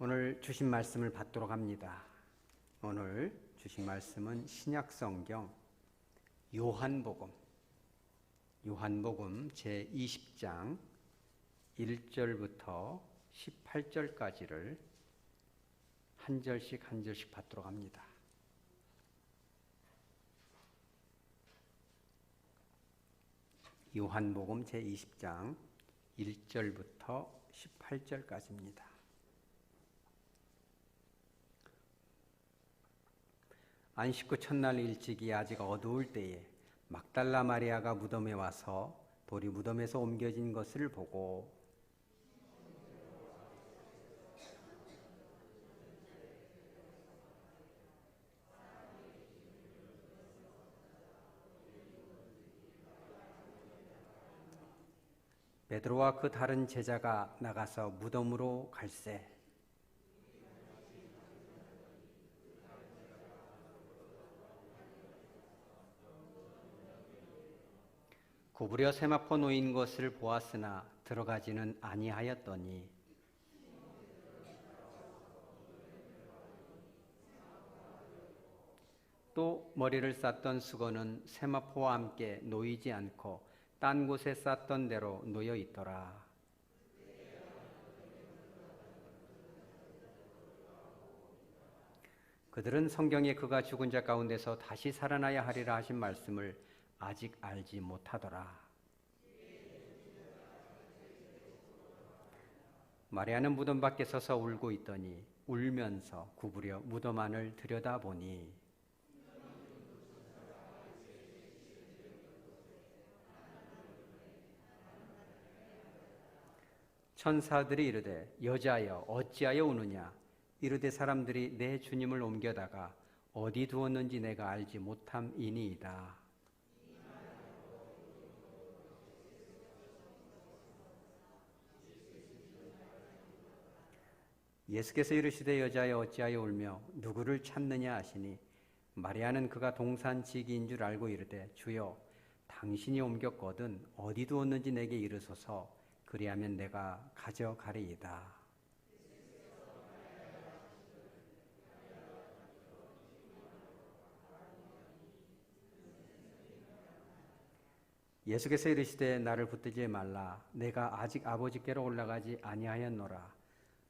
오늘 주신 말씀을 받도록 합니다. 오늘 주신 말씀은 신약성경 요한복음 제20장 1절부터 18절까지를 한 절씩 받도록 합니다. 요한복음 제20장 1절부터 18절까지입니다. 안식 후 첫날 일찍이 아직 어두울 때에 막달라 마리아가 무덤에 와서 돌이 무덤에서 옮겨진 것을 보고 베드로와 그 다른 제자가 나가서 무덤으로 갈새 구부려 세마포 놓인 것을 보았으나 들어가지는 아니하였더니 또 머리를 쌌던 수건은 세마포와 함께 놓이지 않고 딴 곳에 쌌던 대로 놓여 있더라. 그들은 성경에 그가 죽은 자 가운데서 다시 살아나야 하리라 하신 말씀을 아직 알지 못하더라. 마리아는 무덤 밖에 서서 울고 있더니 울면서 구부려 무덤 안을 들여다보니 천사들이 이르되 여자여 어찌하여 우느냐 이르되 사람들이 내 주님을 옮겨다가 어디 두었는지 내가 알지 못함이니이다. 예수께서 이르시되 여자여 어찌하여 울며 누구를 찾느냐 하시니 마리아는 그가 동산지기인 줄 알고 이르되 주여 당신이 옮겼거든 어디 두었는지 내게 이르소서 그리하면 내가 가져가리이다. 예수께서 이르시되 나를 붙들지 말라 내가 아직 아버지께로 올라가지 아니하였노라.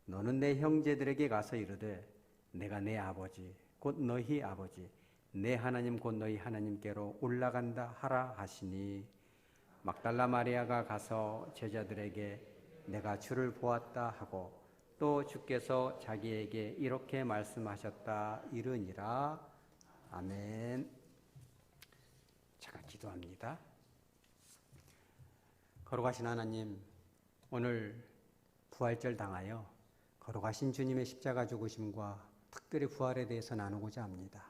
너는 내 형제들에게 가서 이르되 내가 내 아버지 곧 너희 아버지 내 하나님 곧 너희 하나님께로 올라간다 하라 하시니 막달라 마리아가 가서 제자들에게 내가 주를 보았다 하고 또 주께서 자기에게 이렇게 말씀하셨다 이르니라. 아멘. 잠깐 기도합니다. 거룩하신 하나님, 오늘 부활절 당하여 거룩하신 주님의 십자가 죽으심과 특별히 부활에 대해서 나누고자 합니다.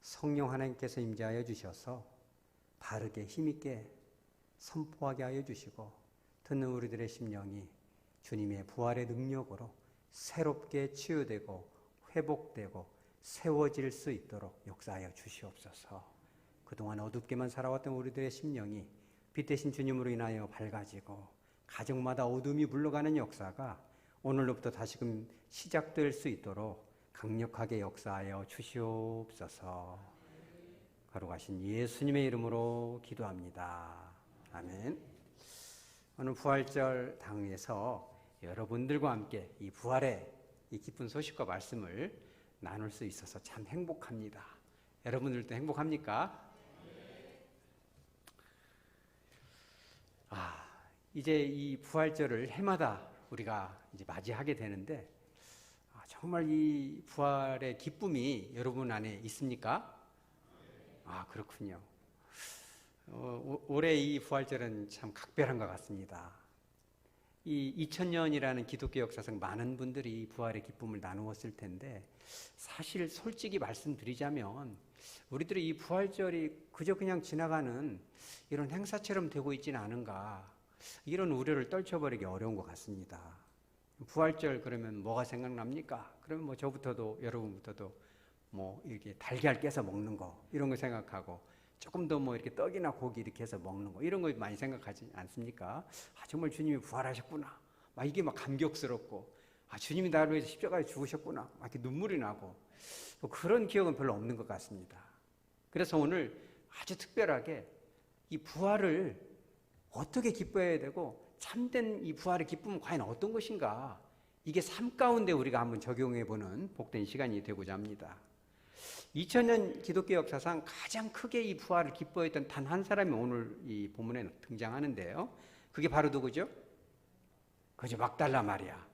성령 하나님께서 임재하여 주셔서 바르게 힘있게 선포하게 하여 주시고 듣는 우리들의 심령이 주님의 부활의 능력으로 새롭게 치유되고 회복되고 세워질 수 있도록 역사하여 주시옵소서. 그동안 어둡게만 살아왔던 우리들의 심령이 빛 대신 주님으로 인하여 밝아지고 가정마다 어둠이 물러가는 역사가 오늘로부터 다시금 시작될 수 있도록 강력하게 역사하여 주시옵소서. 거룩하신 예수님의 이름으로 기도합니다. 아멘. 오늘 부활절 당에서 여러분들과 함께 이 부활의 이 기쁜 소식과 말씀을 나눌 수 있어서 참 행복합니다. 여러분들도 행복합니까? 이제 이 부활절을 해마다 우리가 이제 맞이하게 되는데 정말 이 부활의 기쁨이 여러분 안에 있습니까? 그렇군요. 올해 이 부활절은 참 각별한 것 같습니다. 이 2000년이라는 기독교 역사상 많은 분들이 부활의 기쁨을 나누었을 텐데 사실 솔직히 말씀드리자면 우리들이 이 부활절이 그저 그냥 지나가는 이런 행사처럼 되고 있지는 않은가 이런 우려를 떨쳐버리기 어려운 것 같습니다. 부활절 그러면 뭐가 생각납니까? 그러면 뭐 저부터도 여러분부터도 뭐 이렇게 달걀 깨서 먹는 거 이런 거 생각하고 조금 더 뭐 이렇게 떡이나 고기 이렇게 해서 먹는 거 이런 거 많이 생각하지 않습니까? 정말 주님이 부활하셨구나. 막 이게 막 감격스럽고 주님이 나를 위해서 십자가에 죽으셨구나. 막 이렇게 눈물이 나고 뭐 그런 기억은 별로 없는 것 같습니다. 그래서 오늘 아주 특별하게 이 부활을 어떻게 기뻐해야 되고 참된 이 부활의 기쁨은 과연 어떤 것인가, 이게 삶 가운데 우리가 한번 적용해보는 복된 시간이 되고자 합니다. 2000년 기독교 역사상 가장 크게 이 부활을 기뻐했던 단 한 사람이 오늘 이 본문에 등장하는데요. 그게 바로 누구죠? 그죠, 막달라 마리아.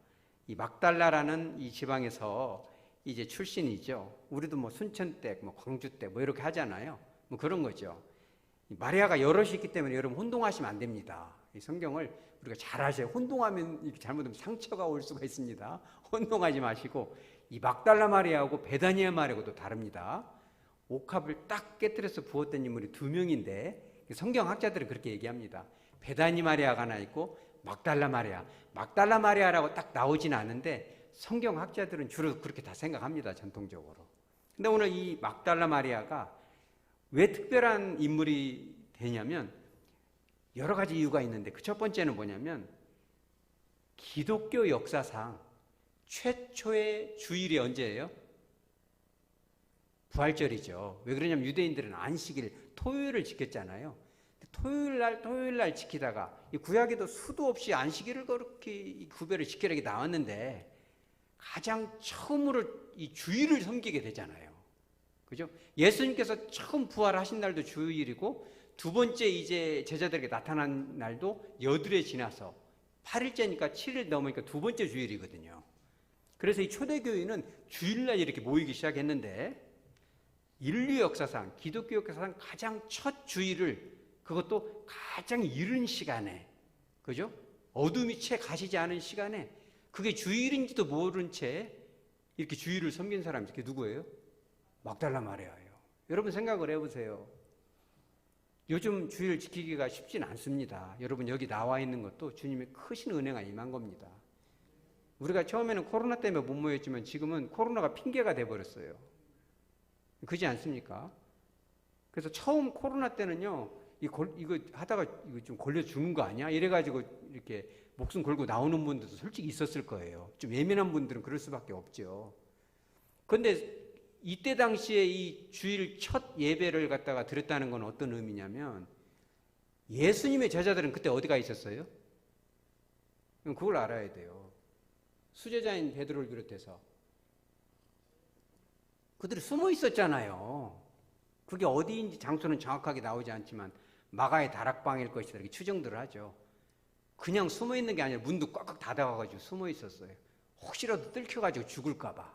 이 막달라라는 이 지방에서 이제 출신이죠. 우리도 뭐 순천댁, 뭐 광주댁 뭐 이렇게 하잖아요. 뭐 그런 거죠. 마리아가 여럿이 있기 때문에 여러분 혼동하시면 안 됩니다. 이 성경을 우리가 잘 아셔야, 혼동하면 이렇게 잘못하면 상처가 올 수가 있습니다. 혼동하지 마시고, 이 막달라 마리아하고 베다니엘 마리아하고도 다릅니다. 옥합을 딱 깨뜨려서 부었던 인물이 두 명인데 성경학자들은 그렇게 얘기합니다. 베다니 마리아가 하나 있고 막달라 마리아. 막달라 마리아라고 딱 나오진 않은데 성경학자들은 주로 그렇게 다 생각합니다, 전통적으로. 근데 오늘 이 막달라 마리아가 왜 특별한 인물이 되냐면 여러 가지 이유가 있는데, 그 첫 번째는 뭐냐면 기독교 역사상 최초의 주일이 언제예요? 부활절이죠. 왜 그러냐면 유대인들은 안식일 토요일을 지켰잖아요. 토요일 날 지키다가 이 구약에도 수도 없이 안식일을 그렇게 구별을 지키라고 나왔는데 가장 처음으로 이 주일을 섬기게 되잖아요. 그죠? 예수님께서 처음 부활하신 날도 주일이고, 두 번째 이제 제자들에게 나타난 날도 여드레 지나서 8일째니까 7일 넘으니까 두 번째 주일이거든요. 그래서 이 초대교회는 주일날 이렇게 모이기 시작했는데, 인류 역사상, 기독교 역사상 가장 첫 주일을, 그것도 가장 이른 시간에, 그죠? 어둠이 채 가시지 않은 시간에 그게 주일인지도 모른 채 이렇게 주일을 섬긴 사람이 그게 누구예요? 막달라 마리아예요. 여러분 생각을 해보세요. 요즘 주일 지키기가 쉽진 않습니다. 여러분 여기 나와 있는 것도 주님의 크신 은혜가 임한 겁니다. 우리가 처음에는 코로나 때문에 못 모였지만 지금은 코로나가 핑계가 돼버렸어요. 그렇지 않습니까? 그래서 처음 코로나 때는요, 이거 하다가 이거 좀 걸려 죽는 거 아니야? 이래가지고 이렇게 목숨 걸고 나오는 분들도 솔직히 있었을 거예요. 좀 예민한 분들은 그럴 수밖에 없죠. 그런데 이때 당시에 이 주일 첫 예배를 갖다가 드렸다는 건 어떤 의미냐면, 예수님의 제자들은 그때 어디가 있었어요? 그걸 알아야 돼요. 수제자인 베드로를 비롯해서 그들이 숨어 있었잖아요. 그게 어디인지 장소는 정확하게 나오지 않지만 마가의 다락방일 것이다 이렇게 추정들을 하죠. 그냥 숨어 있는 게 아니라 문도 꽉꽉 닫아가지고 숨어 있었어요. 혹시라도 뜰켜가지고 죽을까 봐.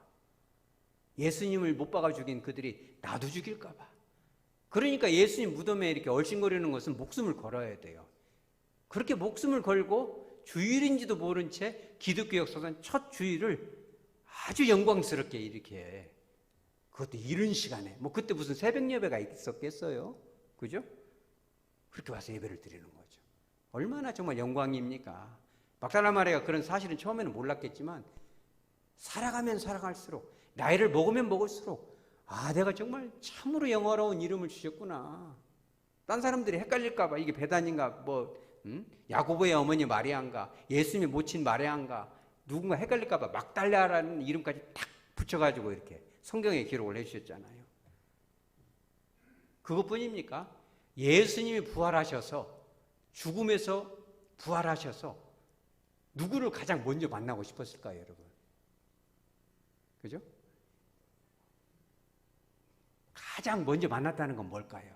예수님을 못 박아 죽인 그들이 나도 죽일까 봐. 그러니까 예수님 무덤에 이렇게 얼씬거리는 것은 목숨을 걸어야 돼요. 그렇게 목숨을 걸고 주일인지도 모른 채 기독교 역사상 첫 주일을 아주 영광스럽게 이렇게, 그것도 이른 시간에, 뭐 그때 무슨 새벽 예배가 있었겠어요? 그죠? 그렇게 와서 예배를 드리는 거죠. 얼마나 정말 영광입니까? 막달라 마리아가 그런 사실은 처음에는 몰랐겠지만 살아가면 살아갈수록, 나이를 먹으면 먹을수록, 내가 정말 참으로 영화로운 이름을 주셨구나. 딴 사람들이 헷갈릴까 봐, 이게 베다니인가, 야고보의 어머니 마리아인가, 예수님의 모친 마리아인가, 누군가 헷갈릴까 봐 막달라라는 이름까지 탁 붙여가지고 이렇게 성경에 기록을 해주셨잖아요. 그것뿐입니까? 예수님이 부활하셔서, 죽음에서 부활하셔서 누구를 가장 먼저 만나고 싶었을까요, 여러분? 그죠? 가장 먼저 만났다는 건 뭘까요?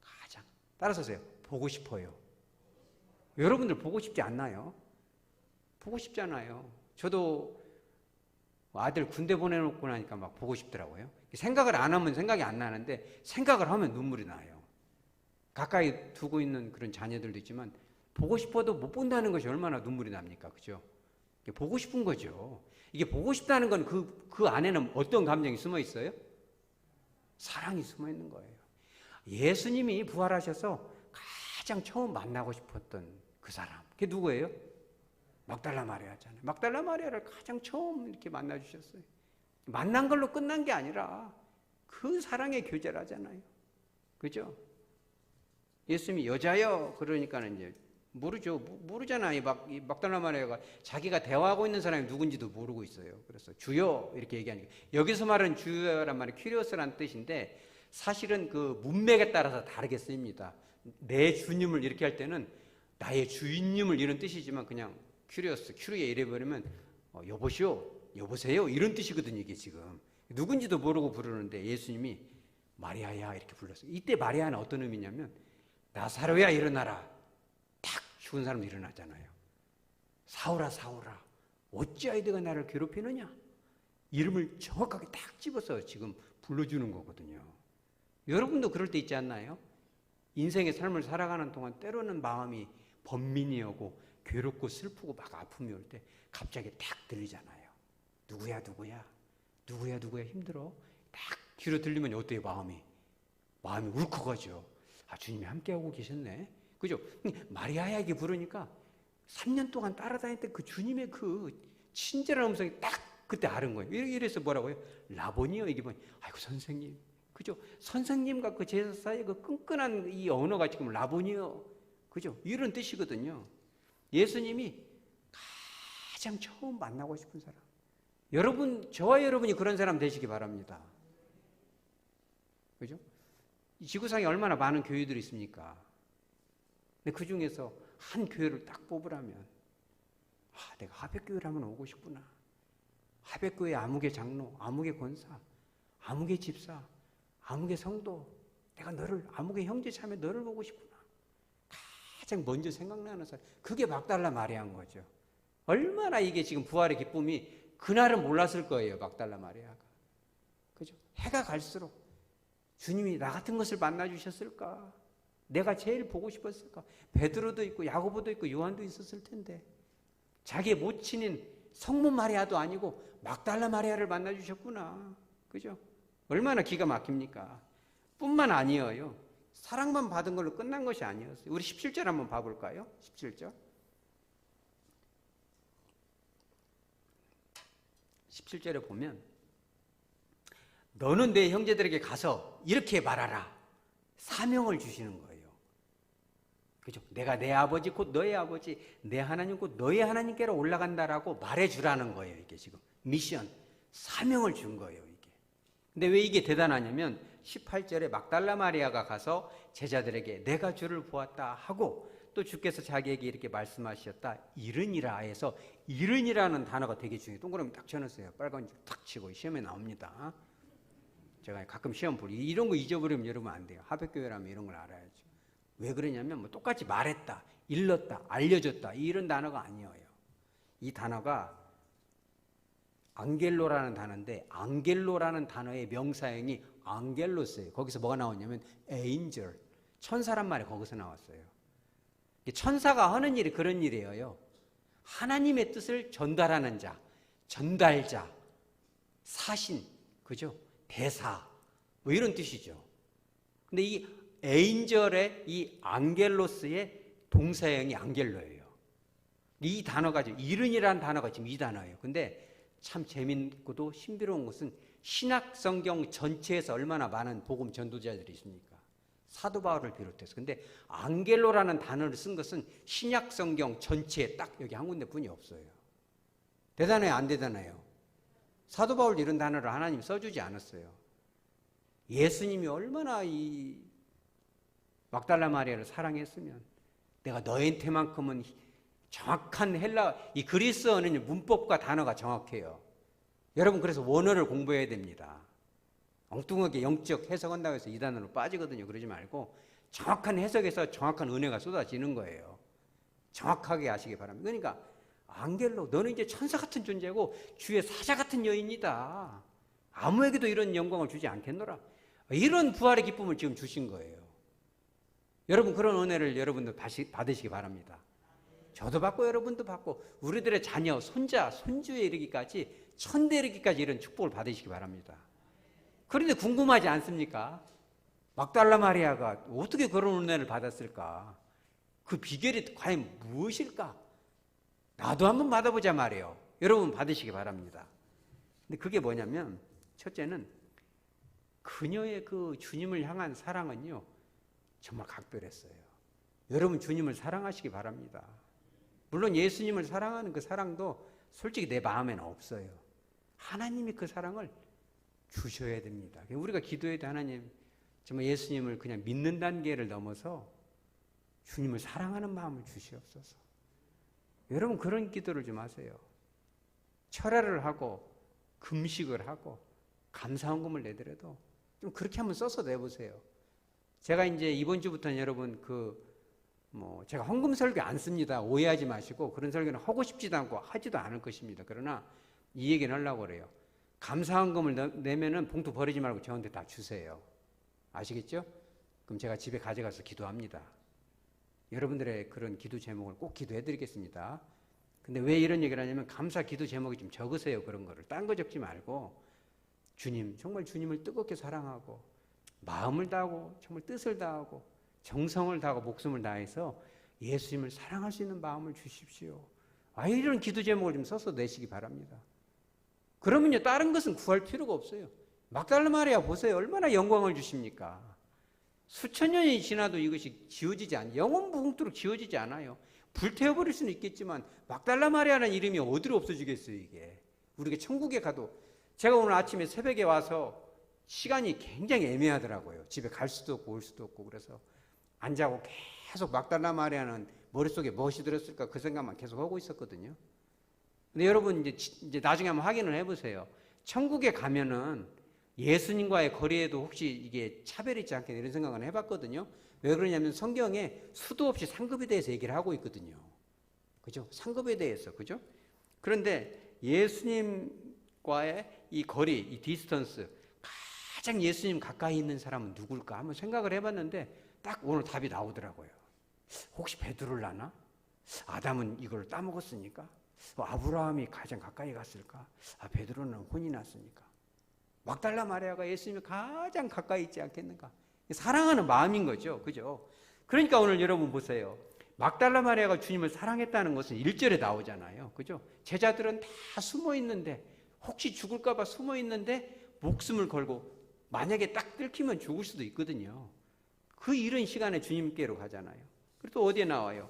가장. 따라서세요. 보고 싶어요. 여러분들 보고 싶지 않나요? 보고 싶잖아요. 저도 아들 군대 보내놓고 나니까 막 보고 싶더라고요. 생각을 안 하면 생각이 안 나는데 생각을 하면 눈물이 나요. 가까이 두고 있는 그런 자녀들도 있지만 보고 싶어도 못 본다는 것이 얼마나 눈물이 납니까? 그죠? 이게 보고 싶은 거죠. 이게 보고 싶다는 건 그 안에는 어떤 감정이 숨어 있어요? 사랑이 숨어 있는 거예요. 예수님이 부활하셔서 가장 처음 만나고 싶었던 그 사람, 그게 누구예요? 막달라 마리아잖아요. 막달라 마리아를 가장 처음 이렇게 만나주셨어요. 만난 걸로 끝난 게 아니라 그 사랑의 교제라잖아요. 그죠? 예수님이 여자여 그러니까는 이제 모르죠. 모르잖아요. 이 막달라 마리아가 자기가 대화하고 있는 사람이 누군지도 모르고 있어요. 그래서 주여 이렇게 얘기하니까 여기서 말하는 주여란 말이 큐리오스라는 뜻인데 사실은 그 문맥에 따라서 다르게 쓰입니다. 내 주님을 이렇게 할 때는 나의 주인님을 이런 뜻이지만 그냥 큐리오스, 큐리에 이래버리면 여보시오, 여보세요 이런 뜻이거든요. 이게 지금 누군지도 모르고 부르는데 예수님이 마리아야 이렇게 불렀어요. 이때 마리아는 어떤 의미냐면 나사로야 일어나라. 탁 죽은 사람도 일어나잖아요. 사울아 사울아 어찌하여 네가 나를 괴롭히느냐. 이름을 정확하게 딱 집어서 지금 불러주는 거거든요. 여러분도 그럴 때 있지 않나요? 인생의 삶을 살아가는 동안 때로는 마음이 번민이 오고 괴롭고 슬프고 막 아픔이 올 때 갑자기 딱 들리잖아요. 누구야 누구야 누구야 누구야 힘들어. 딱 귀로 들리면 어때요? 마음이 울컥하죠. 아 주님이 함께하고 계셨네. 그죠? 마리아야 이게 부르니까 3년 동안 따라다녔던 그 주님의 그 친절한 음성이 딱 그때 아는 거예요. 이래서 뭐라고요? 라보니요 이게 뭐예요? 아이고 선생님. 그죠? 선생님과 그 제자 사이의 그 끈끈한 이 언어가 지금 라보니요. 그죠? 이런 뜻이거든요. 예수님이 가장 처음 만나고 싶은 사람. 여러분, 저와 여러분이 그런 사람 되시기 바랍니다. 그죠? 이 지구상에 얼마나 많은 교회들이 있습니까? 근데 그 중에서 한 교회를 딱 뽑으라면, 내가 하백교회를 한번 오고 싶구나. 하백교회 아무개 장로, 아무개 권사, 아무개 집사, 아무개 성도, 내가 너를, 아무개 형제 참에 너를 보고 싶구나. 가장 먼저 생각나는 사람. 그게 막달라 마리아인 거죠. 얼마나 이게 지금 부활의 기쁨이 그날은 몰랐을 거예요. 막달라 마리아가. 그죠? 해가 갈수록 주님이 나 같은 것을 만나 주셨을까? 내가 제일 보고 싶었을까? 베드로도 있고 야고보도 있고 요한도 있었을 텐데 자기의 모친인 성모 마리아도 아니고 막달라 마리아를 만나 주셨구나. 그죠? 얼마나 기가 막힙니까? 뿐만 아니에요. 사랑만 받은 걸로 끝난 것이 아니었어요. 우리 17절 한번 봐볼까요? 17절. 17절에 보면 너는 내 형제들에게 가서 이렇게 말하라. 사명을 주시는 거예요. 그죠? 내가 내 아버지 곧 너의 아버지, 내 하나님 곧 너의 하나님께로 올라간다라고 말해주라는 거예요. 이게 지금 미션, 사명을 준 거예요. 이게. 근데 왜 이게 대단하냐면 18절에 막달라 마리아가 가서 제자들에게 내가 주를 보았다 하고 또 주께서 자기에게 이렇게 말씀하셨다. 이르니라 해서 이르니라는 단어가 되게 중요해요. 동그라미 딱 쳐놨어요. 빨간 줄 탁 치고 시험에 나옵니다. 제가 가끔 시험 볼 이런 거 잊어버리면 여러분 안 돼요. 하백교회라면 이런 걸 알아야죠. 왜 그러냐면 뭐 똑같이 말했다, 일렀다, 알려줬다 이런 단어가 아니에요. 이 단어가 앙겔로라는 단어인데 앙겔로라는 단어의 명사형이 앙겔로스예요. 거기서 뭐가 나왔냐면 에인절, 천사란 말이 거기서 나왔어요. 천사가 하는 일이 그런 일이에요. 하나님의 뜻을 전달하는 자, 전달자, 사신, 그죠? 대사, 뭐 이런 뜻이죠. 근데 이 에인절의 이 앙겔로스의 동사형이 앙겔로예요. 이 단어가 이른이라는 단어가 지금 이 단어예요. 근데 참 재밌고도 신비로운 것은 신약 성경 전체에서 얼마나 많은 복음 전도자들이 있습니까? 사도 바울을 비롯해서. 근데 앙겔로라는 단어를 쓴 것은 신약 성경 전체에 딱 여기 한 군데뿐이 없어요. 대단해요, 안 대단해요? 사도 바울 이런 단어를 하나님 써주지 않았어요. 예수님이 얼마나 이 막달라 마리아를 사랑했으면 내가 너한테만큼은 정확한 이 그리스어는 문법과 단어가 정확해요. 여러분 그래서 원어를 공부해야 됩니다. 엉뚱하게 영적 해석한다고 해서 이 단어로 빠지거든요. 그러지 말고 정확한 해석에서 정확한 은혜가 쏟아지는 거예요. 정확하게 아시기 바랍니다. 그러니까 앙겔로 너는 이제 천사 같은 존재고 주의 사자 같은 여인이다. 아무에게도 이런 영광을 주지 않겠노라. 이런 부활의 기쁨을 지금 주신 거예요. 여러분 그런 은혜를 여러분도 받으시기 바랍니다. 저도 받고 여러분도 받고 우리들의 자녀, 손자, 손주에 이르기까지 천대 이르기까지 이런 축복을 받으시기 바랍니다. 그런데 궁금하지 않습니까? 막달라 마리아가 어떻게 그런 은혜를 받았을까? 그 비결이 과연 무엇일까? 나도 한번 받아보자 말이에요. 여러분 받으시기 바랍니다. 근데 그게 뭐냐면 첫째는 그녀의 그 주님을 향한 사랑은요 정말 각별했어요. 여러분 주님을 사랑하시기 바랍니다. 물론 예수님을 사랑하는 그 사랑도 솔직히 내 마음에는 없어요. 하나님이 그 사랑을 주셔야 됩니다. 우리가 기도해야 돼. 하나님, 정말 예수님을 그냥 믿는 단계를 넘어서 주님을 사랑하는 마음을 주시옵소서. 여러분 그런 기도를 좀 하세요. 철야를 하고 금식을 하고 감사헌금을 내더라도 좀 그렇게 한번 써서 내보세요. 제가 이제 이번 주부터는 여러분 제가 헌금 설교 안 씁니다. 오해하지 마시고 그런 설교는 하고 싶지도 않고 하지도 않을 것입니다. 그러나 이 얘기는 하려고 그래요. 감사헌금을 내면은 봉투 버리지 말고 저한테 다 주세요. 아시겠죠? 그럼 제가 집에 가져가서 기도합니다. 여러분들의 그런 기도 제목을 꼭 기도해 드리겠습니다. 근데 왜 이런 얘기를 하냐면 감사 기도 제목이 좀 적으세요. 그런 거를. 딴 거 적지 말고 주님, 정말 주님을 뜨겁게 사랑하고 마음을 다하고 정말 뜻을 다하고 정성을 다하고 목숨을 다해서 예수님을 사랑할 수 있는 마음을 주십시오. 이런 기도 제목을 좀 써서 내시기 바랍니다. 그러면요 다른 것은 구할 필요가 없어요. 막달라 마리아 보세요. 얼마나 영광을 주십니까? 수천 년이 지나도 이것이 지워지지 않아요. 영원무궁토록 지워지지 않아요. 불태워버릴 수는 있겠지만 막달라 마리아라는 이름이 어디로 없어지겠어요. 이게 우리가 천국에 가도 제가 오늘 아침에 새벽에 와서 시간이 굉장히 애매하더라고요. 집에 갈 수도 없고 올 수도 없고 그래서 안 자고 계속 막달라 마리아는 머릿속에 무엇이 들었을까 그 생각만 계속 하고 있었거든요. 근데 여러분 이제 나중에 한번 확인을 해보세요. 천국에 가면은 예수님과의 거리에도 혹시 이게 차별이 있지 않겠냐 이런 생각을 해봤거든요. 왜 그러냐면 성경에 수도 없이 상급에 대해서 얘기를 하고 있거든요. 그죠? 상급에 대해서. 그죠? 그런데 예수님과의 이 거리, 이 디스턴스, 가장 예수님 가까이 있는 사람은 누굴까? 한번 생각을 해봤는데 딱 오늘 답이 나오더라고요. 혹시 베드로라나? 아담은 이걸 따먹었으니까? 아브라함이 가장 가까이 갔을까? 베드로는 혼이 났으니까. 막달라 마리아가 예수님이 가장 가까이 있지 않겠는가? 사랑하는 마음인 거죠. 그죠? 그러니까 오늘 여러분 보세요. 막달라 마리아가 주님을 사랑했다는 것은 1절에 나오잖아요. 그죠? 제자들은 다 숨어 있는데 혹시 죽을까 봐 숨어 있는데 목숨을 걸고 만약에 딱 들키면 죽을 수도 있거든요. 그 이른 시간에 주님께로 가잖아요. 그리고 또 어디에 나와요?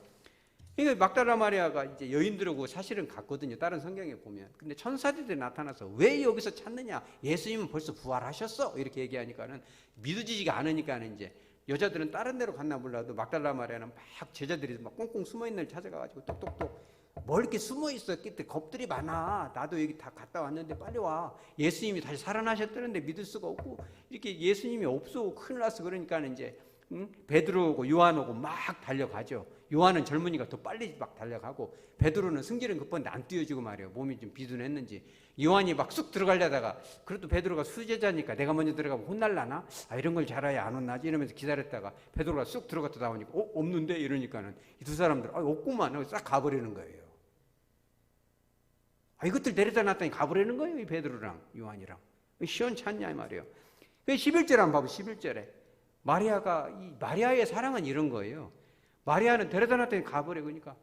그러니까 막달라 마리아가 이제 여인들하고 사실은 갔거든요. 다른 성경에 보면. 근데 천사들이 나타나서 왜 여기서 찾느냐? 예수님은 벌써 부활하셨어. 이렇게 얘기하니까는 믿어지지가 않으니까는 이제 여자들은 다른 데로 갔나 몰라도 막달라 마리아는 막 제자들이 막 꽁꽁 숨어 있는 데 찾아가가지고 똑똑똑 뭘 이렇게 숨어 있어? 그때 겁들이 많아. 나도 여기 다 갔다 왔는데 빨리 와. 예수님이 다시 살아나셨다는데 믿을 수가 없고 이렇게 예수님이 없어 큰일 났어. 그러니까는 이제 베드로하고 요한하고 막 달려가죠. 요한은 젊으니까 더 빨리 막 달려가고 베드로는 승질은 급한데 안 뛰어지고 말이에요. 몸이 좀 비둔했는지 요한이 막 쑥 들어가려다가 그래도 베드로가 수제자니까 내가 먼저 들어가면 혼날라나? 이런 걸 잘해야 안 혼나지 이러면서 기다렸다가 베드로가 쑥 들어갔다 나오니까 없는데? 이러니까는 이 두 사람들 없구만 하고 싹 가버리는 거예요. 이것들 내려다 놨더니 가버리는 거예요. 이 베드로랑 요한이랑. 시원찮냐 이 말이에요. 11절 한번 봐봐. 11절에 마리아의 사랑은 이런 거예요. 마리아는 데려다 놨더니 가버려. 그러니까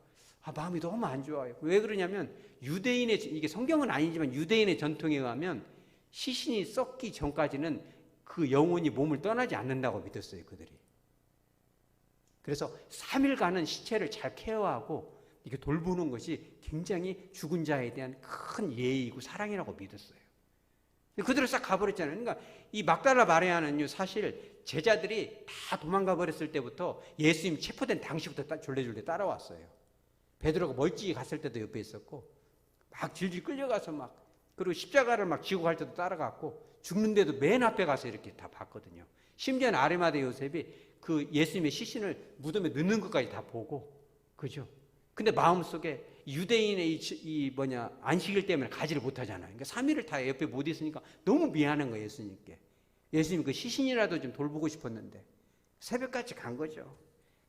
마음이 너무 안 좋아요. 왜 그러냐면 유대인의 이게 성경은 아니지만 유대인의 전통에 의하면 시신이 썩기 전까지는 그 영혼이 몸을 떠나지 않는다고 믿었어요. 그들이. 그래서 3일간은 시체를 잘 케어하고 이렇게 돌보는 것이 굉장히 죽은 자에 대한 큰 예의이고 사랑이라고 믿었어요. 그들을 싹 가버렸잖아요. 그러니까 이 막달라 마리아는요 사실 제자들이 다 도망가 버렸을 때부터 예수님 체포된 당시부터 졸래졸래 따라왔어요. 베드로가 멀찍이 갔을 때도 옆에 있었고 막 질질 끌려가서 막 그리고 십자가를 막 지고 갈 때도 따라갔고 죽는데도 맨 앞에 가서 이렇게 다 봤거든요. 심지어는 아리마대 요셉이 그 예수님의 시신을 무덤에 넣는 것까지 다 보고 그죠? 근데 마음속에 유대인의 안식일 때문에 가지를 못하잖아요. 그러니까 3일을 다 옆에 못 있으니까 너무 미안한 거예요. 예수님께. 예수님 그 시신이라도 좀 돌보고 싶었는데 새벽같이 간 거죠.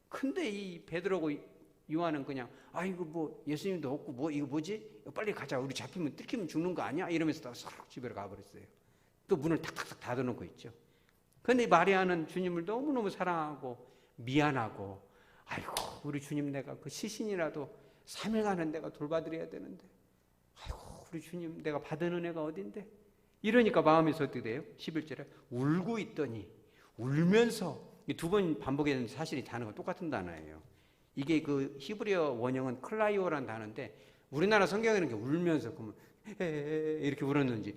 근데 이 베드로고 요한은 그냥 이거 뭐 예수님도 없고 뭐 이거 뭐지? 빨리 가자. 우리 잡히면 뜯기면 죽는 거 아니야? 이러면서 싹 집으로 가버렸어요. 또 문을 탁탁탁 닫아놓고 있죠. 근데 마리아는 주님을 너무너무 사랑하고 미안하고 아이고 우리 주님 내가 그 시신이라도 3일간은 내가 돌봐드려야 되는데 아이고 우리 주님 내가 받은 은혜가 어딘데 이러니까 마음에서 어떻게 돼요? 11절에 울고 있더니 울면서 두 번 반복했는데 사실 이 단어가 똑같은 단어예요. 이게 그 히브리어 원형은 클라이오라는 단어인데 우리나라 성경에는 이렇게 울면서 그러면 이렇게 울었는지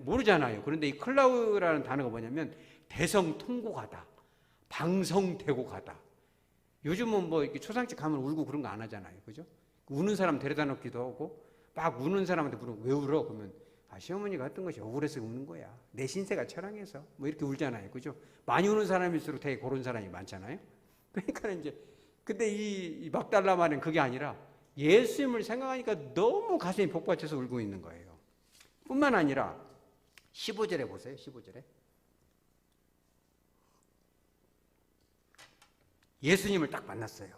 모르잖아요. 그런데 이 클라이오라는 단어가 뭐냐면 대성통곡하다, 방성대곡하다. 요즘은 뭐 이렇게 초상집 가면 울고 그런 거 안 하잖아요. 그죠? 우는 사람 데려다 놓기도 하고 막 우는 사람한테 물으면 왜 울어? 그러면 시어머니가 했던 것이 억울해서 우는 거야. 내 신세가 처량해서 뭐 이렇게 울잖아요. 그죠? 많이 우는 사람일수록 되게 그런 사람이 많잖아요. 그러니까 이제 근데 이 막달라 말은 그게 아니라 예수님을 생각하니까 너무 가슴이 복받쳐서 울고 있는 거예요. 뿐만 아니라 15절에 보세요. 15절에 예수님을 딱 만났어요.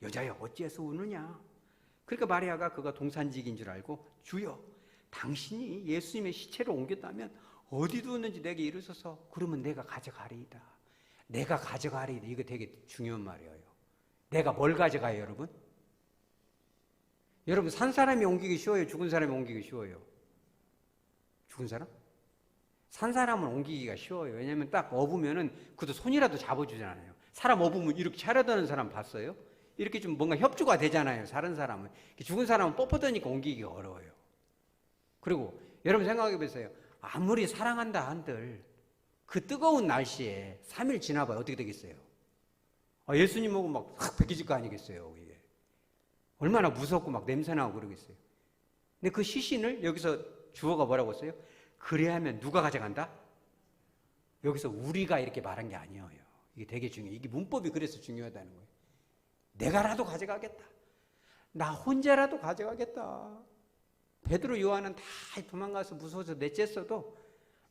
여자야 어찌해서 우느냐? 그러니까 마리아가 그가 동산직인 줄 알고 주여 당신이 예수님의 시체를 옮겼다면 어디 두었는지 내게 이르소서. 그러면 내가 가져가리이다. 내가 가져가리이다. 이거 되게 중요한 말이에요. 내가 뭘 가져가요, 여러분? 여러분 산 사람이 옮기기 쉬워요? 죽은 사람이 옮기기 쉬워요? 죽은 사람? 산 사람은 옮기기가 쉬워요. 왜냐하면 딱 업으면은 그도 손이라도 잡아주잖아요. 사람 업으면 이렇게 차려드는 사람 봤어요? 이렇게 좀 뭔가 협조가 되잖아요. 사는 사람은. 죽은 사람은 뻣뻣하니까 옮기기가 어려워요. 그리고 여러분 생각해 보세요. 아무리 사랑한다 한들 그 뜨거운 날씨에 3일 지나봐야 어떻게 되겠어요? 예수님 보고 막 확 베끼질 거 아니겠어요? 이게. 얼마나 무섭고 막 냄새나고 그러겠어요. 근데 그 시신을 여기서 주어가 뭐라고 했어요? 그래야 하면 누가 가져간다? 여기서 우리가 이렇게 말한 게 아니에요. 이게 되게 중요해요. 이게 문법이 그래서 중요하다는 거예요. 내가라도 가져가겠다. 나 혼자라도 가져가겠다. 베드로 요한은 다 도망가서 무서워서 내쫓어도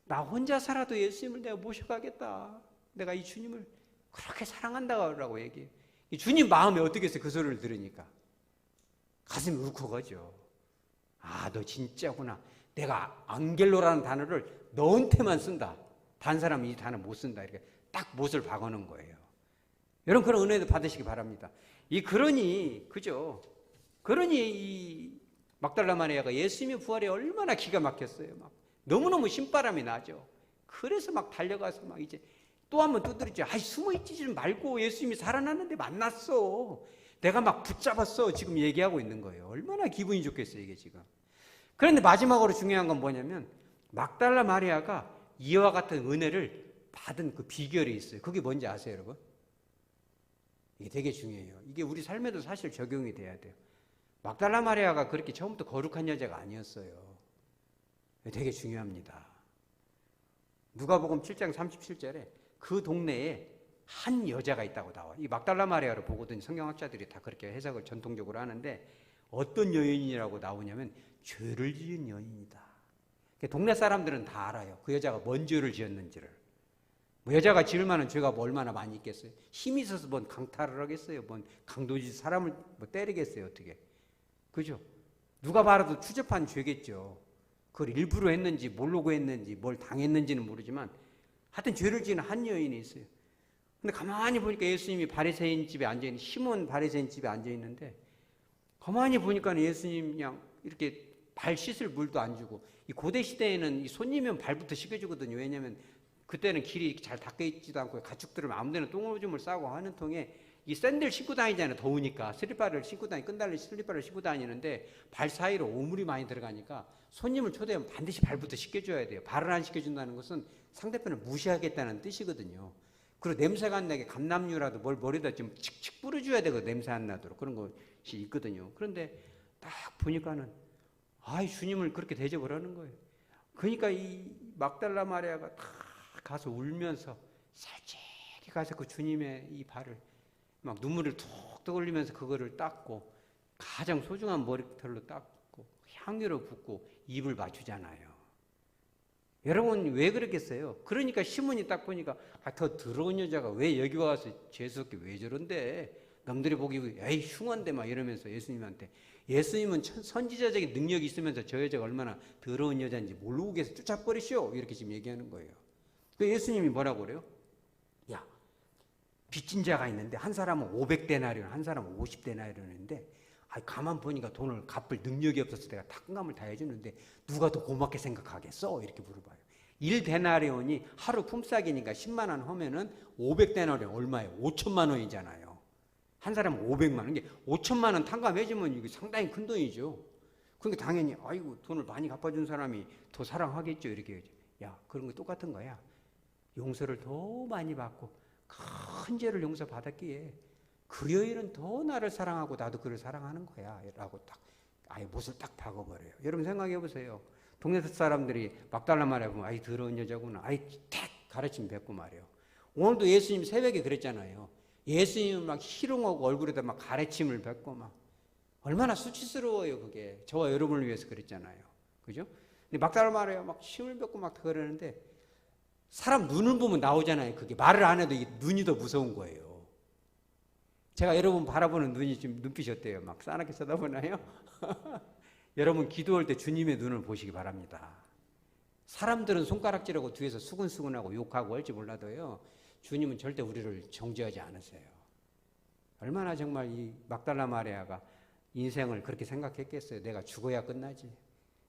나 혼자서라도 예수님을 내가 모셔가겠다. 내가 이 주님을 그렇게 사랑한다고 얘기해요. 이 주님 마음에 어떻겠어요? 그 소리를 들으니까. 가슴이 울컥하죠. 너 진짜구나. 내가 안겔로라는 단어를 너한테만 쓴다. 다른 사람은 이 단어 못 쓴다. 이렇게 딱 못을 박아놓은 거예요. 여러분 그런 은혜도 받으시기 바랍니다. 그죠? 그러니 이 막달라 마리아가 예수님의 부활에 얼마나 기가 막혔어요. 막 너무너무 신바람이 나죠. 그래서 막 달려가서 막 이제 또 한 번 두드리죠. 숨어있지 좀 말고 예수님이 살아났는데 만났어. 내가 막 붙잡았어. 지금 얘기하고 있는 거예요. 얼마나 기분이 좋겠어요, 이게 지금. 그런데 마지막으로 중요한 건 뭐냐면 막달라 마리아가 이와 같은 은혜를 받은 그 비결이 있어요. 그게 뭔지 아세요, 여러분? 이게 되게 중요해요. 이게 우리 삶에도 사실 적용이 돼야 돼요. 막달라 마리아가 그렇게 처음부터 거룩한 여자가 아니었어요. 되게 중요합니다. 누가복음 7장 37절에 그 동네에 한 여자가 있다고 나와요. 이 막달라 마리아를 보거든 성경학자들이 다 그렇게 해석을 전통적으로 하는데 어떤 여인이라고 나오냐면 죄를 지은 여인이다. 동네 사람들은 다 알아요. 그 여자가 뭔 죄를 지었는지를. 여자가 지을 만한 죄가 뭐 얼마나 많이 있겠어요? 힘이 있어서 뭔 강탈을 하겠어요? 뭔 강도짓 사람을 뭐 때리겠어요? 어떻게? 그죠? 누가 봐도 추접한 죄겠죠. 그걸 일부러 했는지 모르고 했는지 뭘 당했는지는 모르지만 하여튼 죄를 지은 한 여인이 있어요. 근데 가만히 보니까 예수님이 바리새인 집에 앉아있는 시몬 바리새인 집에 앉아있는데 가만히 보니까 예수님 그냥 이렇게 발 씻을 물도 안 주고 이 고대 시대에는 이 손님이면 발부터 씻겨주거든요. 왜냐하면 그때는 길이 잘 닦여있지도 않고 가축들을 아무데나 똥오줌을 싸고 하는 통에 이 샌들 신고 다니잖아요. 더우니까 슬리퍼를 신고 끈달린 슬리퍼를 신고 다니는데 발 사이로 오물이 많이 들어가니까 손님을 초대하면 반드시 발부터 씻겨줘야 돼요. 발을 안 씻겨준다는 것은 상대편을 무시하겠다는 뜻이거든요. 그리고 냄새가 안 나게 감람유라도 뭘 머리에다 좀 칙칙 뿌려줘야 되거든요. 냄새 안 나도록 그런 것이 있거든요. 그런데 딱 보니까는 주님을 그렇게 대접을 하는 거예요. 그러니까 이 막달라 마리아가 다 가서 울면서 살짝히 가서 그 주님의 이 발을 막 눈물을 툭툭 흘리면서 그거를 닦고 가장 소중한 머리털로 닦고 향유를 붓고 입을 맞추잖아요. 여러분 왜 그랬겠어요? 그러니까 시몬이 딱 보니까 더 더러운 여자가 왜 여기 와서 죄스럽게 왜 저런데 남들이 보기 에이 흉한데 막 이러면서 예수님한테 예수님은 선지자적인 능력이 있으면서 저 여자가 얼마나 더러운 여자인지 모르고 계속 쫓아버리시오 이렇게 지금 얘기하는 거예요. 그 예수님이 뭐라고 그래요? 야 빚진 자가 있는데 한 사람은 500데나리온 한 사람은 50데나리온인데 가만 보니까 돈을 갚을 능력이 없어서 내가 탁감을 다 해주는데 누가 더 고맙게 생각하겠어? 이렇게 물어봐요. 1데나리온이 하루 품삯이니까 10만 원 하면은 500데나리온 얼마예요? 5천만 원이잖아요. 한 사람은 500만 원. 이게 5천만 원 탕감해주면 이게 상당히 큰 돈이죠. 그러니까 당연히 아이고 돈을 많이 갚아준 사람이 더 사랑하겠죠. 이렇게. 야, 그런 거 똑같은 거야. 용서를 더 많이 받고 큰 죄를 용서받았기에 그 여인은 더 나를 사랑하고 나도 그를 사랑하는 거야 라고 딱 아예 못을 딱 박아버려요. 여러분 생각해 보세요. 동네 사람들이 막달라 말해 보면 아이 더러운 여자구나. 아이 탁 가르침 뱉고 말이에요. 오늘도 예수님 새벽에 그랬잖아요. 예수님은 막 희롱하고 얼굴에다 막 가르침을 뱉고 막 얼마나 수치스러워요 그게. 저와 여러분을 위해서 그랬잖아요. 그죠? 근데 막달라 말해요. 막 침을 뱉고 막 그러는데 사람 눈을 보면 나오잖아요. 그게 말을 안 해도 이게 눈이 더 무서운 거예요. 제가 여러분 바라보는 눈이 지금 눈빛이 어때요? 막 싸납게 쳐다보나요? 여러분 기도할 때 주님의 눈을 보시기 바랍니다. 사람들은 손가락질하고 뒤에서 수근수근하고 욕하고 할지 몰라도요. 주님은 절대 우리를 정죄하지 않으세요. 얼마나 정말 이 막달라 마리아가 인생을 그렇게 생각했겠어요. 내가 죽어야 끝나지.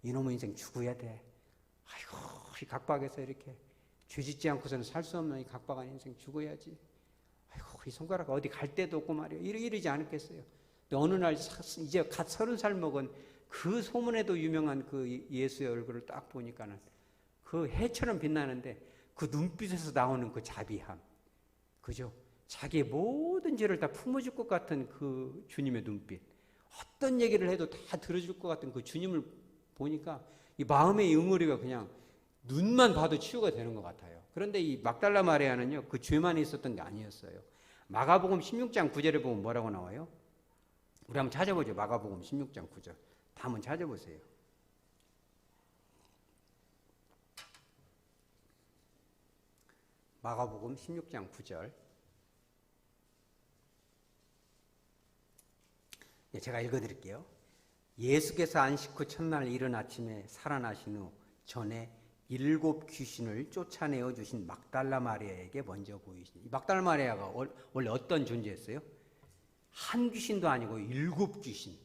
이놈의 인생 죽어야 돼. 아이고 이 각박해서 이렇게 죄짓지 않고서는 살 수 없는 이 각박한 인생 죽어야지. 아이고 이 손가락 어디 갈 데도 없고 말이야. 이러지 않았겠어요. 근데 어느 날 이제 갓 30살 먹은 그 소문에도 유명한 그 예수의 얼굴을 딱 보니까는 그 해처럼 빛나는데 그 눈빛에서 나오는 그 자비함, 그죠? 자기의 모든 죄를 다 품어줄 것 같은 그 주님의 눈빛, 어떤 얘기를 해도 다 들어줄 것 같은 그 주님을 보니까 이 마음의 응어리가 그냥 눈만 봐도 치유가 되는 것 같아요. 그런데 이 막달라 마리아는요, 그 죄만 있었던 게 아니었어요. 마가복음 16장 9절에 보면 뭐라고 나와요? 우리 한번 찾아보죠. 마가복음 16장 9절. 다 한번 찾아보세요. 마가복음 16장 9절. 제가 읽어드릴게요. 예수께서 안식 후 첫날 이른 아침에 살아나신 후 전에 7 귀신을 쫓아내어 주신 막달라 마리아에게 먼저 보이신. 이 막달라 마리아가 원래 어떤 존재였어요? 한 귀신도 아니고 7 귀신.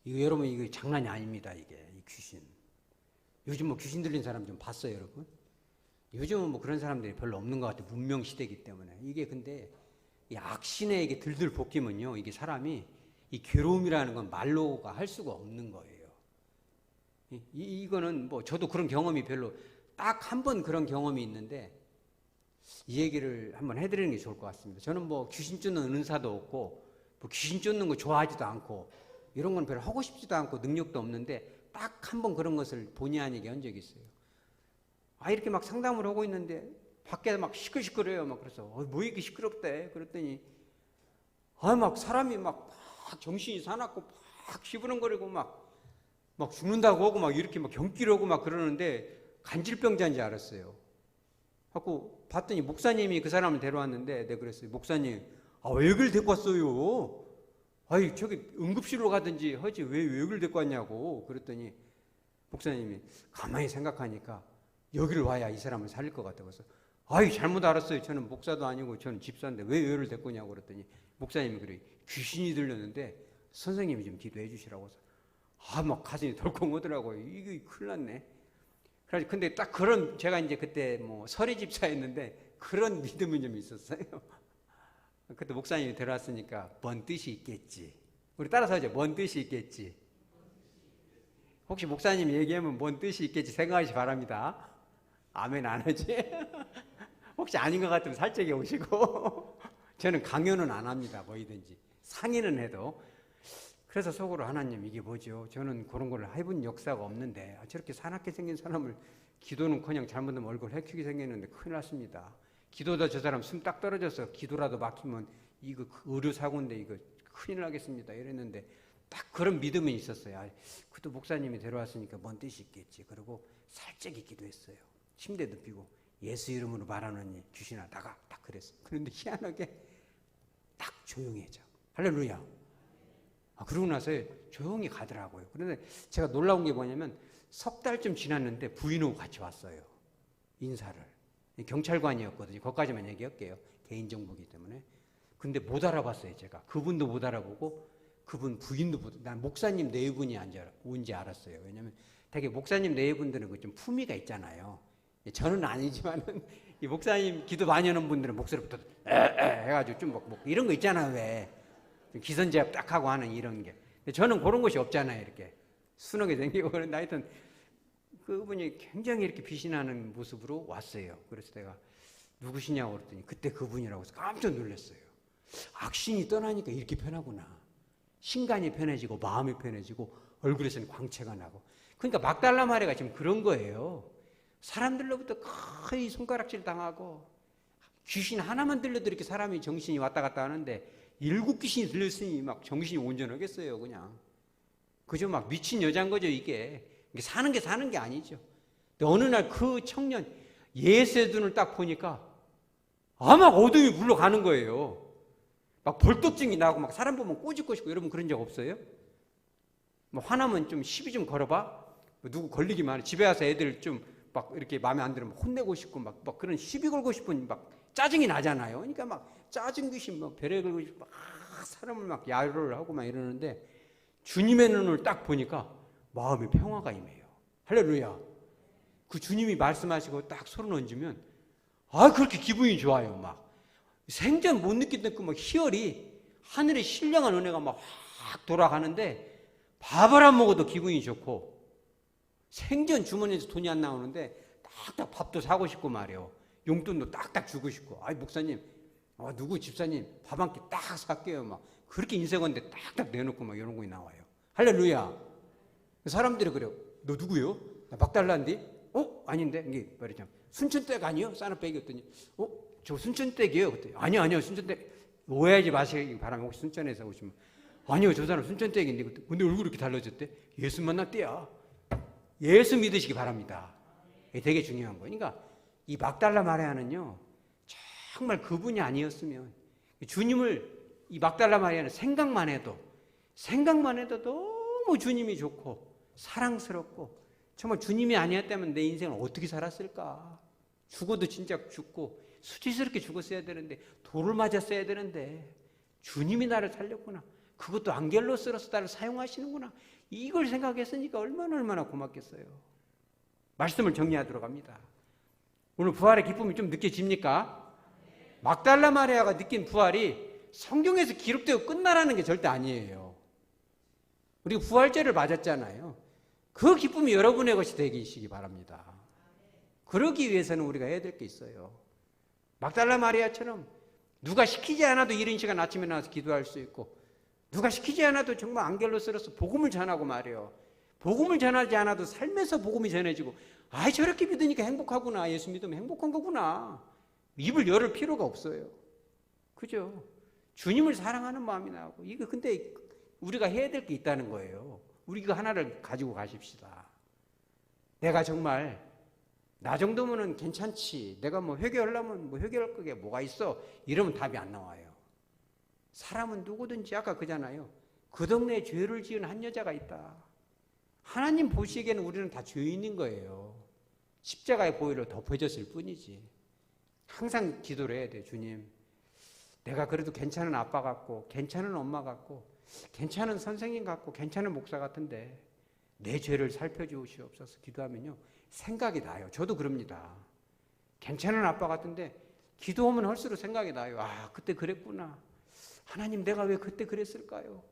이거 여러분 이거 장난이 아닙니다. 이게 이 귀신. 요즘 뭐 귀신 들린 사람 좀 봤어요, 여러분? 요즘은 뭐 그런 사람들이 별로 없는 것 같아요. 문명 시대이기 때문에. 이게 근데 이 악신에게 들들 볶이면요, 이게 사람이 이 괴로움이라는 건 말로가 할 수가 없는 거예요. 이거는 뭐 저도 그런 경험이 별로 딱 한 번 그런 경험이 있는데 이 얘기를 한번 해드리는 게 좋을 것 같습니다. 저는 뭐 귀신 쫓는 은사도 없고 뭐 귀신 쫓는 거 좋아하지도 않고 이런 건 별로 하고 싶지도 않고 능력도 없는데 딱 한 번 그런 것을 본의 아니게 한 적이 있어요. 이렇게 막 상담을 하고 있는데 밖에 막 시끌시끌해요. 막 그래서 뭐 이렇게 시끄럽대. 그랬더니 막 사람이 막 정신이 사납고 막 시부렁거리고 막 죽는다고 하고 막 이렇게 막 경기를 하고 막 그러는데 간질병자인지 알았어요. 하고 봤더니 목사님이 그 사람을 데려왔는데 내가 그랬어요. 목사님, 왜 여길 데리고 왔어요? 저기 응급실로 가든지 하지 왜 여길 데리고 왔냐고. 그랬더니 목사님이 가만히 생각하니까 여기를 와야 이 사람을 살릴 것 같다고 해서 잘못 알았어요. 저는 목사도 아니고 저는 집사인데 왜 여기를 데리고 오냐고 그랬더니 목사님이 그래 귀신이 들렸는데 선생님이 좀 기도해 주시라고 해서 막 가슴이 덜컹 오더라고요. 이게 큰일 났네. 그래서 근데 딱 그런 제가 이제 그때 뭐 서리 집사였는데 그런 믿음이 좀 있었어요. 그때 목사님이 들어왔으니까 뭔 뜻이 있겠지. 우리 따라서 하죠. 뭔 뜻이 있겠지. 혹시 목사님이 얘기하면 뭔 뜻이 있겠지 생각하시 바랍니다. 아멘 안 하지? 혹시 아닌 것 같으면 살짝이 오시고 저는 강요는 안 합니다. 뭐이든지 상의는 해도. 그래서 속으로 하나님 이게 뭐죠? 저는 그런 걸 해본 역사가 없는데 저렇게 사납게 생긴 사람을 기도는커녕 잘못하면 얼굴 해키게 생겼는데 큰일 났습니다. 기도다 저 사람 숨 딱 떨어져서 기도라도 막히면 이거 의료사고인데 이거 큰일 나겠습니다. 이랬는데 딱 그런 믿음이 있었어요. 그것도 목사님이 데려왔으니까 뭔 뜻이 있겠지. 그리고 살짝이 기도했어요. 침대 눕히고 예수 이름으로 말하노니 귀신아 나가. 딱 그랬어요. 그런데 희한하게 딱 조용해져. 할렐루야. 그러고 나서 조용히 가더라고요. 그런데 제가 놀라운 게 뭐냐면 석 달쯤 지났는데 부인하고 같이 왔어요. 인사를. 경찰관이었거든요. 거기까지만 얘기할게요. 개인정보이기 때문에. 근데 못 알아봤어요. 제가. 그분도 못 알아보고 그분 부인도 난 목사님 네 분이 온지 알았어요. 왜냐하면 되게 목사님 네 분들은 그 좀 품위가 있잖아요. 저는 아니지만은 이 목사님 기도 많이 하는 분들은 목소리부터 해가지고 좀 이런 거 있잖아요. 왜 좀 기선제압 딱 하고 하는 이런 게. 저는 그런 것이 없잖아요. 이렇게 순하게 생기고 그런데 하여튼 그분이 굉장히 이렇게 빛이 나는 모습으로 왔어요. 그래서 내가 누구시냐고 그랬더니 그때 그분이라고 해서 깜짝 놀랐어요. 악신이 떠나니까 이렇게 편하구나. 신간이 편해지고 마음이 편해지고 얼굴에서는 광채가 나고. 그러니까 막달라 마리아가 지금 그런 거예요. 사람들로부터 거의 손가락질 당하고 귀신 하나만 들려도 이렇게 사람이 정신이 왔다 갔다 하는데 7 귀신이 들렸으니 막 정신이 온전하겠어요. 그냥 그저 막 미친 여자인 거죠. 이게 사는 게 아니죠. 근데 어느 날 그 청년 예수의 눈을 딱 보니까 아마 어둠이 물러가는 거예요. 막 벌떡증이 나고 막 사람 보면 꼬집고 싶고. 여러분 그런 적 없어요? 뭐 화나면 좀 시비 좀 걸어봐. 뭐 누구 걸리기만 해. 집에 와서 애들 좀 막 이렇게 마음에 안 들으면 혼내고 싶고 막 그런 시비 걸고 싶은 막 짜증이 나잖아요. 그러니까 막 짜증 귀신 막 배려 걸고 싶고 막 사람을 막 야유를 하고 막 이러는데 주님의 눈을 딱 보니까 마음에 평화가 임해요. 할렐루야. 그 주님이 말씀하시고 딱 손을 얹으면 그렇게 기분이 좋아요. 막 생전 못 느꼈던 그 막 희열이 하늘의 신령한 은혜가 막 확 돌아가는데 밥을 안 먹어도 기분이 좋고 생전 주머니에서 돈이 안 나오는데 딱딱 밥도 사고 싶고 말이에요. 용돈도 딱딱 주고 싶고. 목사님, 누구 집사님 밥 한 끼 딱 살게요. 막 그렇게 인생건데 딱딱 내놓고 막 이런 거 나와요. 할렐루야. 사람들이 그래요. 너 누구요? 나 막달라인데? 아닌데? 이게 말이죠. 순천댁 아니요? 싸나빼기였더니 저 순천댁이에요. 그랬더니 아니요 순천댁. 오해하지 마시기 바라면 혹시 순천에서 오시면 아니요 저 사람 순천댁인데 근데 얼굴이 이렇게 달라졌대? 예수 만났대야. 예수 믿으시기 바랍니다. 이게 되게 중요한 거예요. 그러니까 이 막달라 마리아는요 정말 그분이 아니었으면 주님을 이 막달라 마리아는 생각만 해도 너무 주님이 좋고 사랑스럽고 정말 주님이 아니었다면 내 인생을 어떻게 살았을까? 죽어도 진짜 죽고 수치스럽게 죽었어야 되는데 돌을 맞았어야 되는데 주님이 나를 살렸구나. 그것도 안겔로스로서 나를 사용하시는구나. 이걸 생각했으니까 얼마나 고맙겠어요. 말씀을 정리하도록 합니다. 오늘 부활의 기쁨이 좀 느껴집니까? 막달라 마리아가 느낀 부활이 성경에서 기록되고 끝나라는 게 절대 아니에요. 우리가 부활절을 맞았잖아요. 그 기쁨이 여러분의 것이 되시기 바랍니다. 그러기 위해서는 우리가 해야 될 게 있어요. 막달라 마리아처럼 누가 시키지 않아도 이른 시간 아침에 나와서 기도할 수 있고 누가 시키지 않아도 정말 안겔로스로서 복음을 전하고 말이에요. 복음을 전하지 않아도 삶에서 복음이 전해지고 저렇게 믿으니까 행복하구나. 예수 믿으면 행복한 거구나. 입을 열을 필요가 없어요. 그죠? 주님을 사랑하는 마음이 나오고 이거 근데 우리가 해야 될 게 있다는 거예요. 우리가 하나를 가지고 가십시다. 내가 정말 나 정도면은 괜찮지. 내가 뭐 회개하려면 뭐 회개할 게 뭐가 있어. 이러면 답이 안 나와요. 사람은 누구든지 아까 그잖아요. 그 동네에 죄를 지은 한 여자가 있다. 하나님 보시기에는 우리는 다 죄인인 거예요. 십자가의 보혈로 덮어졌을 뿐이지. 항상 기도를 해야 돼. 주님, 내가 그래도 괜찮은 아빠 같고 괜찮은 엄마 같고 괜찮은 선생님 같고 괜찮은 목사 같은데 내 죄를 살펴주시옵소서 기도하면요. 생각이 나요. 저도 그럽니다. 괜찮은 아빠 같은데 기도하면 할수록 생각이 나요. 그때 그랬구나. 하나님 내가 왜 그때 그랬을까요?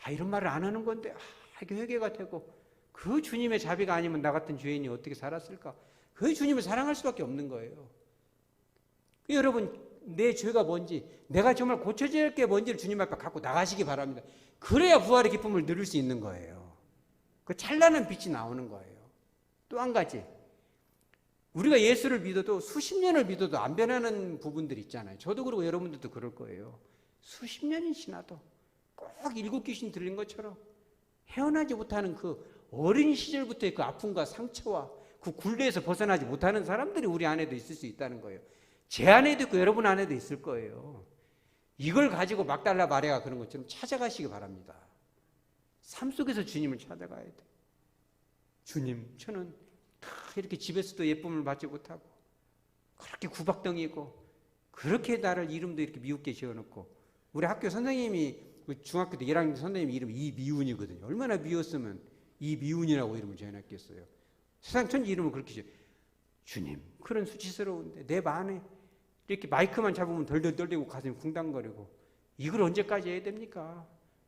이런 말을 안 하는 건데 이게 회개가 되고 그 주님의 자비가 아니면 나 같은 죄인이 어떻게 살았을까? 그 주님을 사랑할 수밖에 없는 거예요. 여러분 내 죄가 뭔지 내가 정말 고쳐져야 할 게 뭔지를 주님 앞에 갖고 나가시기 바랍니다. 그래야 부활의 기쁨을 누릴 수 있는 거예요. 그 찬란한 빛이 나오는 거예요. 또 한 가지 우리가 예수를 믿어도 수십 년을 믿어도 안 변하는 부분들이 있잖아요. 저도 그러고 여러분들도 그럴 거예요. 수십 년이 지나도 꼭 7 귀신 들린 것처럼 헤어나지 못하는 그 어린 시절부터의 그 아픔과 상처와 그 굴레에서 벗어나지 못하는 사람들이 우리 안에도 있을 수 있다는 거예요. 제 안에도 있고 여러분 안에도 있을 거예요. 이걸 가지고 막달라 마리아가 그런 것처럼 찾아가시기 바랍니다. 삶 속에서 주님을 찾아가야 돼. 주님, 저는 이렇게 집에서도 예쁨을 받지 못하고 그렇게 구박덩이고 그렇게 나를 이름도 이렇게 미웃게 지어놓고 우리 학교 선생님이 중학교 때 1학년 선생님 이름이 이미운이거든요. 얼마나 미웠으면 이미운이라고 이름을 지어놨겠어요. 세상 천지 이름을 그렇게 지어. 주님, 그런 수치스러운데 내 마음에 이렇게 마이크만 잡으면 덜덜 떨리고 가슴이 쿵당거리고 이걸 언제까지 해야 됩니까?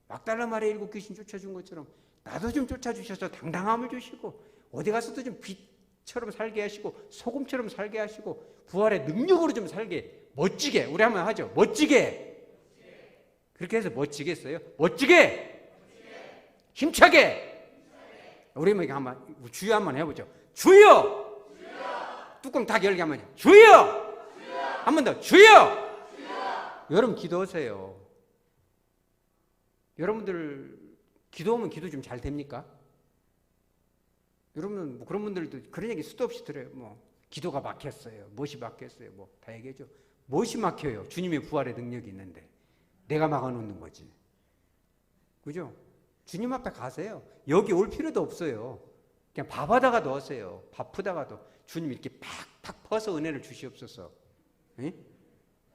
막달라 마리아 일곱 귀신 쫓아준 것처럼 나도 좀 쫓아주셔서 당당함을 주시고 어디 가서도 좀 빛처럼 살게 하시고 소금처럼 살게 하시고 부활의 능력으로 좀 살게 멋지게 우리 한번 하죠. 멋지게 그렇게 해서 멋지게 했어요. 멋지게 힘차게 우리 뭐 한번 주여 한번 해보죠. 주여 뚜껑 다 열게 한번 주여 한 번 더 주여 여러분 기도하세요. 여러분들 기도하면 기도 좀 잘 됩니까? 여러분 뭐 그런 분들도 그런 얘기 수도 없이 들어요. 뭐 기도가 막혔어요. 무엇이 막혔어요? 뭐 다 얘기해줘. 무엇이 막혀요? 주님의 부활의 능력이 있는데 내가 막아놓는 거지. 그죠? 주님 앞에 가세요. 여기 올 필요도 없어요. 그냥 밥하다가 넣으세요. 바쁘다가도 주님 이렇게 팍팍 퍼서 은혜를 주시옵소서. 에?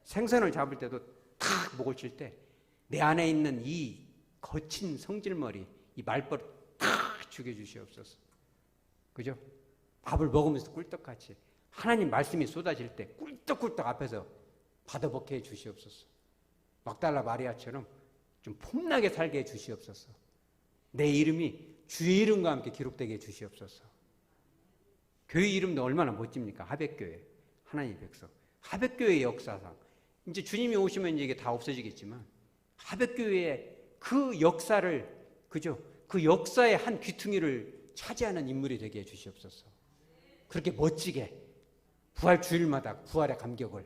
생선을 잡을 때도 탁 목을 칠 때 내 안에 있는 이 거친 성질머리, 이 말버릇 탁 죽여주시옵소서. 그죠? 밥을 먹으면서 꿀떡같이 하나님 말씀이 쏟아질 때 꿀떡꿀떡 앞에서 받아먹게 해 주시옵소서. 막달라 마리아처럼 좀 폼나게 살게 해 주시옵소서. 내 이름이 주의 이름과 함께 기록되게 해 주시옵소서. 교회 이름도 얼마나 멋집니까? 하백교회, 하나님의 백성. 하백교회의 역사상 이제 주님이 오시면 이게 다 없어지겠지만 하백교회의 그 역사를 그죠? 그 역사의 한 귀퉁이를 차지하는 인물이 되게 해 주시옵소서. 그렇게 멋지게 부활주일마다 부활의 감격을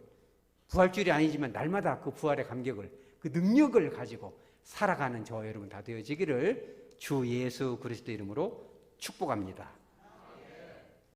부활주일이 아니지만 날마다 그 부활의 감격을 그 능력을 가지고 살아가는 저와 여러분 다 되어지기를 주 예수 그리스도 이름으로 축복합니다.